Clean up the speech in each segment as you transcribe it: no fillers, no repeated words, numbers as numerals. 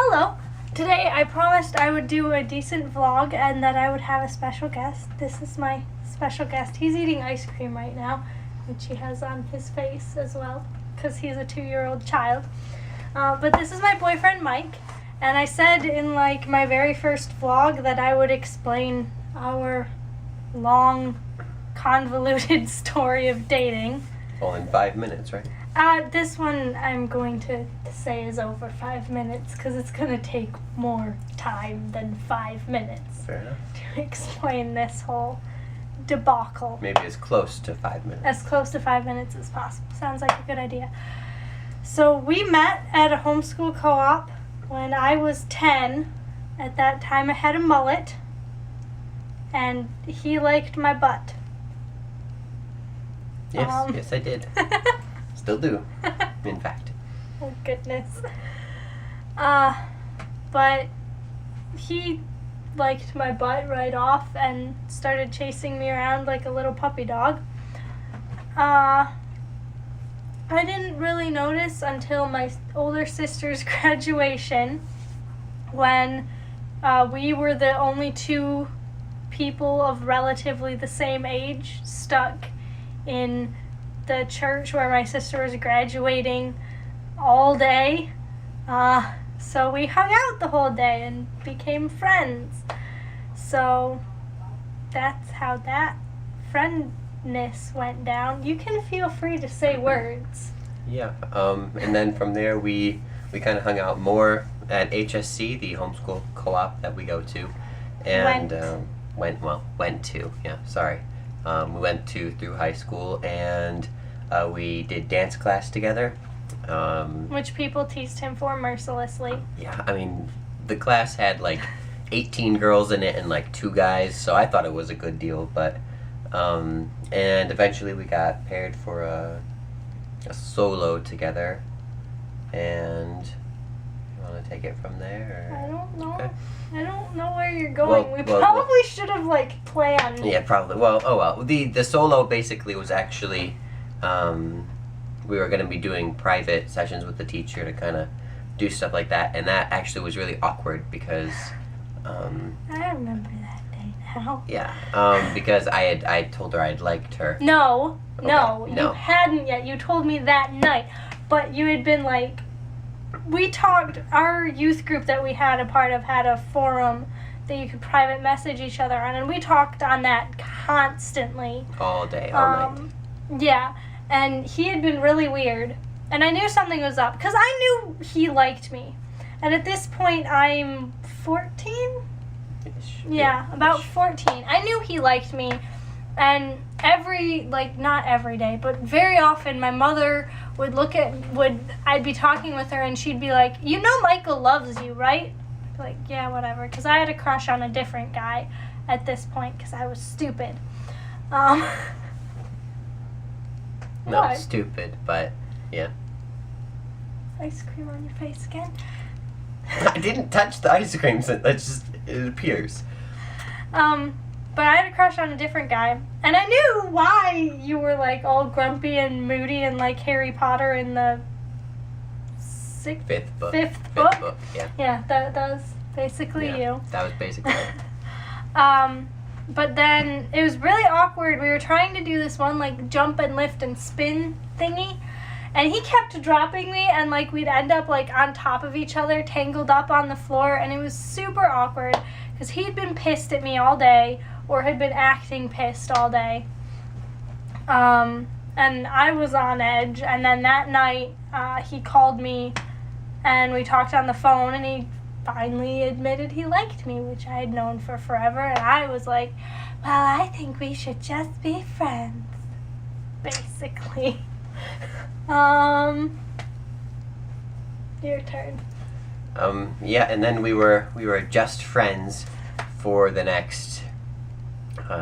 Hello. Today I promised I would do a decent vlog and that I would have a special guest. This is my special guest. He's eating ice cream right now, which he has on his face as well because he's a 2-year-old child. But this is my boyfriend Mike, and I said in my very first vlog that I would explain our long, convoluted story of dating. All in 5 minutes, right? This one I'm going to say is over 5 minutes because it's going to take more time than 5 minutes Fair enough. to explain this whole debacle. Maybe as close to 5 minutes. As close to 5 minutes as possible. Sounds like a good idea. So we met at a homeschool co-op when I was 10. At that time I had a mullet and he liked my butt. Yes, yes I did. Still do, in fact. Oh goodness. But he liked my butt right off and started chasing me around like a little puppy dog. I didn't really notice until my older sister's graduation when we were the only two people of relatively the same age stuck in the church where my sister was graduating all day. So we hung out the whole day and became friends. So that's how that friendness went down. You can feel free to say words. Yeah, and then from there we kind of hung out more at HSC, the homeschool co-op that we go to. And went to, sorry. We went to through high school, and we did dance class together. Which people teased him for mercilessly. Yeah, I mean, the class had 18 girls in it and 2 guys, so I thought it was a good deal. But and eventually we got paired for a solo together. And you want to take it from there? Or? I don't know. Okay. I don't know where you're going. We should have planned. Yeah, probably. Well, oh well. The solo basically was actually we were going to be doing private sessions with the teacher to kind of do stuff like that, and that actually was really awkward because I remember that day now. Yeah, because I told her I'd liked her. No, Okay, no, no. you hadn't yet. You told me that night, but you had been we talked, our youth group that we had a part of had a forum that you could private message each other on, and we talked on that constantly. All day, all night. Yeah, and he had been really weird, and I knew something was up, because I knew he liked me. And at this point, I'm 14? Ish. Yeah, about 14. I knew he liked me, and not every day, but very often my mother I'd be talking with her and she'd be like, you know Michael loves you, right? I'd be like, yeah, whatever, because I had a crush on a different guy at this point because I was stupid. No, What? stupid, but yeah. Ice cream on your face again? I didn't touch the ice cream, so it appears. But I had a crush on a different guy, and I knew why you were all grumpy and moody and like Harry Potter in the Fifth book. Fifth book? Yeah. Yeah, that was basically you. That was basically it. But then it was really awkward. We were trying to do this one jump and lift and spin thingy, and he kept dropping me, and we'd end up on top of each other, tangled up on the floor, and it was super awkward because he'd been pissed at me all day or had been acting pissed all day. And I was on edge, and then that night he called me and we talked on the phone, and he finally admitted he liked me, which I had known for forever, and I was like, well, I think we should just be friends, basically. Your turn. Yeah, and then we were just friends for the next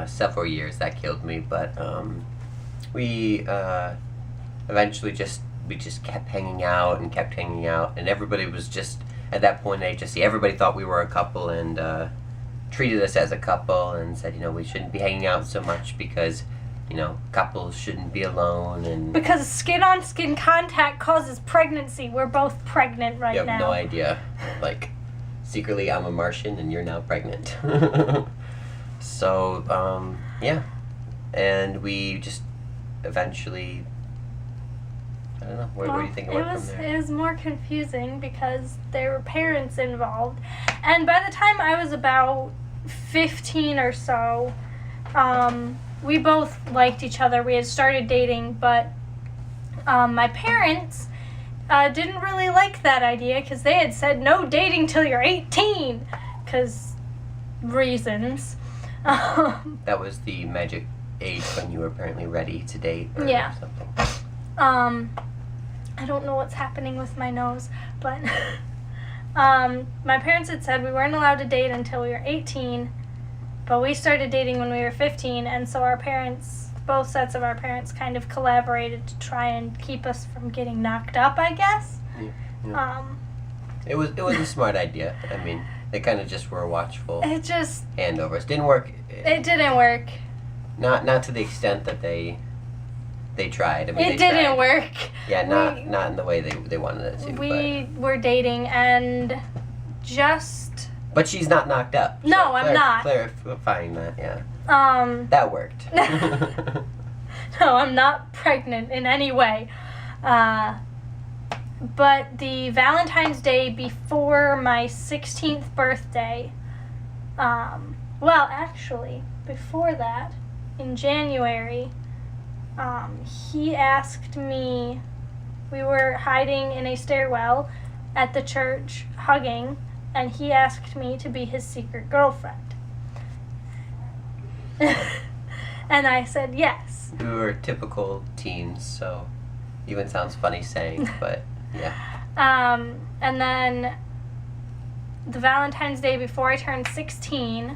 several years. That killed me, but we eventually just kept hanging out, and everybody was just at that point at HSC. Everybody thought we were a couple and treated us as a couple and said, we shouldn't be hanging out so much because couples shouldn't be alone, and because skin-on-skin contact causes pregnancy. We're both pregnant right now. You have no idea. like, secretly I'm a Martian and you're now pregnant. So, yeah. And we just eventually, I don't know, where do you think it went from there? It was more confusing because there were parents involved. And by the time I was about 15 or so, we both liked each other. We had started dating, but my parents didn't really like that idea because they had said no dating till you're 18 because reasons. That was the magic age when you were apparently ready to date or something. I don't know what's happening with my nose, but my parents had said we weren't allowed to date until we were 18, but we started dating when we were 15, and so our parents, both sets of our parents, kind of collaborated to try and keep us from getting knocked up, I guess. Yeah. It was a smart idea. I mean, they kind of just were watchful handovers. Didn't work. It didn't work. Not to the extent that they tried. I mean, it didn't work. Yeah, not in the way they wanted it to. We were dating and just. But she's not knocked up. No, so I'm not. Clarifying that, yeah. That worked. No, I'm not pregnant in any way. But the Valentine's Day before my 16th birthday, well, actually, before that, in January, he asked me, we were hiding in a stairwell at the church, hugging, and he asked me to be his secret girlfriend. And I said yes. We were typical teens, so even sounds funny saying, but yeah. And then the Valentine's Day before I turned 16,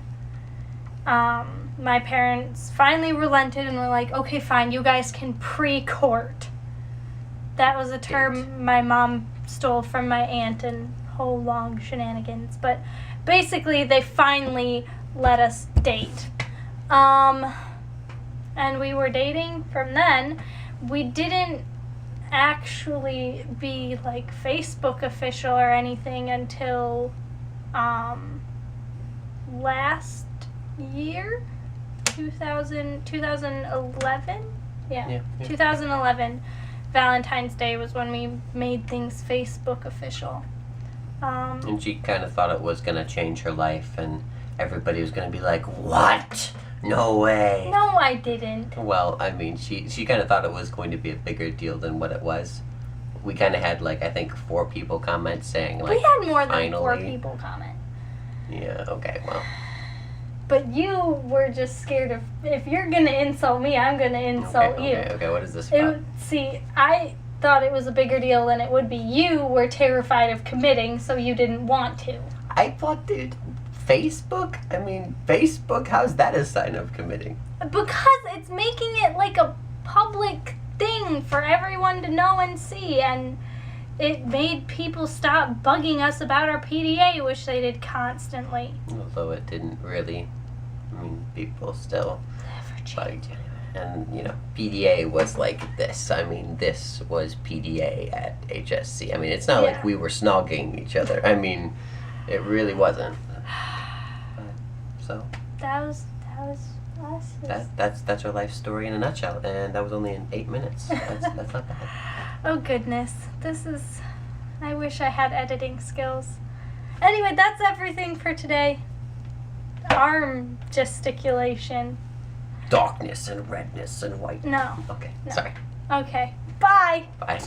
my parents finally relented and were like, okay, fine, you guys can pre-court. That was a term my mom stole from my aunt and whole long shenanigans. But basically, they finally let us date. And we were dating from then. We didn't actually be like Facebook official or anything until last year, 2011. Yeah, 2011. Valentine's Day was when we made things Facebook official. And she kind of thought it was going to change her life, and everybody was going to be like, what? No way. No, I didn't. Well, I mean, she kind of thought it was going to be a bigger deal than what it was. We kind of had, like, I think 4 people comment saying, like, we had more than finally. 4 people comment. Yeah, okay, well. But you were just scared of, if you're going to insult me, I'm going to insult you. Okay, what is this about? See, I thought it was a bigger deal than it would be. You were terrified of committing, so you didn't want to. I thought, dude, Facebook? I mean, Facebook, how's that a sign of committing? Because it's making it like a public thing for everyone to know and see, and it made people stop bugging us about our PDA, which they did constantly. Although it didn't really. I mean, people still bugged you. And, you know, PDA was like this. I mean, this was PDA at HSC. I mean, it's not like we were snogging each other. I mean, it really wasn't. So. That was us. That's our life story in a nutshell. And that was only in 8 minutes. That's not bad. Oh, goodness. I wish I had editing skills. Anyway, that's everything for today. Arm gesticulation. Darkness and redness and white. No. Okay, No. sorry. Okay. Bye. Bye.